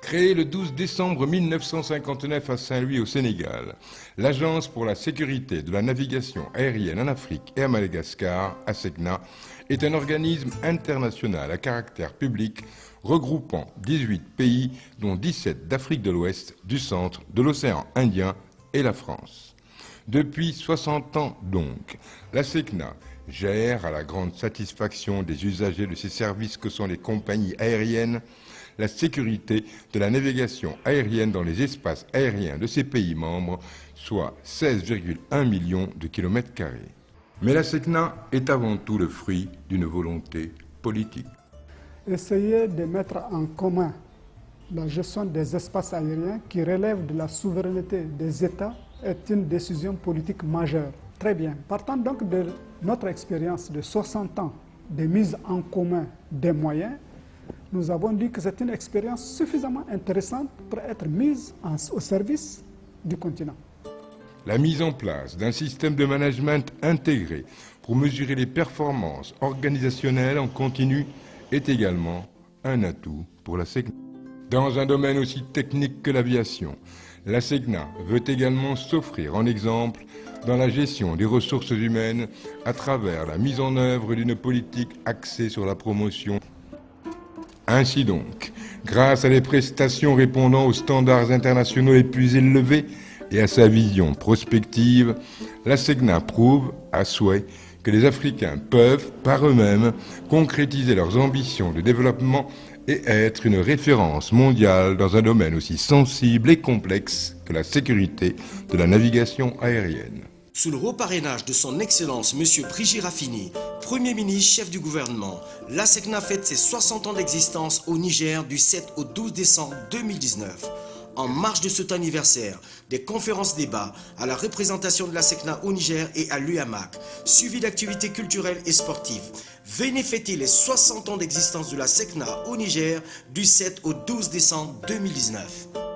Créée le 12 décembre 1959 à Saint-Louis au Sénégal, l'Agence pour la sécurité de la navigation aérienne en Afrique et à Madagascar, ASECNA, est un organisme international à caractère public regroupant 18 pays, dont 17 d'Afrique de l'Ouest, du centre, de l'océan Indien et la France. Depuis 60 ans donc, l'ASECNA gère, à la grande satisfaction des usagers de ces services que sont les compagnies aériennes, la sécurité de la navigation aérienne dans les espaces aériens de ces pays membres, soit 16,1 millions de kilomètres carrés. Mais l'ASECNA est avant tout le fruit d'une volonté politique. Essayer de mettre en commun la gestion des espaces aériens qui relèvent de la souveraineté des États est une décision politique majeure. Très bien. Partant donc de notre expérience de 60 ans de mise en commun des moyens, nous avons dit que c'est une expérience suffisamment intéressante pour être mise au service du continent. La mise en place d'un système de management intégré pour mesurer les performances organisationnelles en continu est également un atout pour l'ASECNA. Dans un domaine aussi technique que l'aviation, l'ASECNA veut également s'offrir en exemple dans la gestion des ressources humaines à travers la mise en œuvre d'une politique axée sur la promotion. Ainsi donc, grâce à des prestations répondant aux standards internationaux les plus élevés et à sa vision prospective, l'ASECNA prouve, à souhait, que les Africains peuvent, par eux-mêmes, concrétiser leurs ambitions de développement et être une référence mondiale dans un domaine aussi sensible et complexe que la sécurité de la navigation aérienne. Sous le haut parrainage de son Excellence M. Brigitte Raffini, Premier ministre, chef du gouvernement, l'ASECNA fête ses 60 ans d'existence au Niger du 7 au 12 décembre 2019. En marge de cet anniversaire, des conférences-débats à la représentation de l'ASECNA au Niger et à l'UAMAC, suivi d'activités culturelles et sportives. Venez fêter les 60 ans d'existence de l'ASECNA au Niger du 7 au 12 décembre 2019.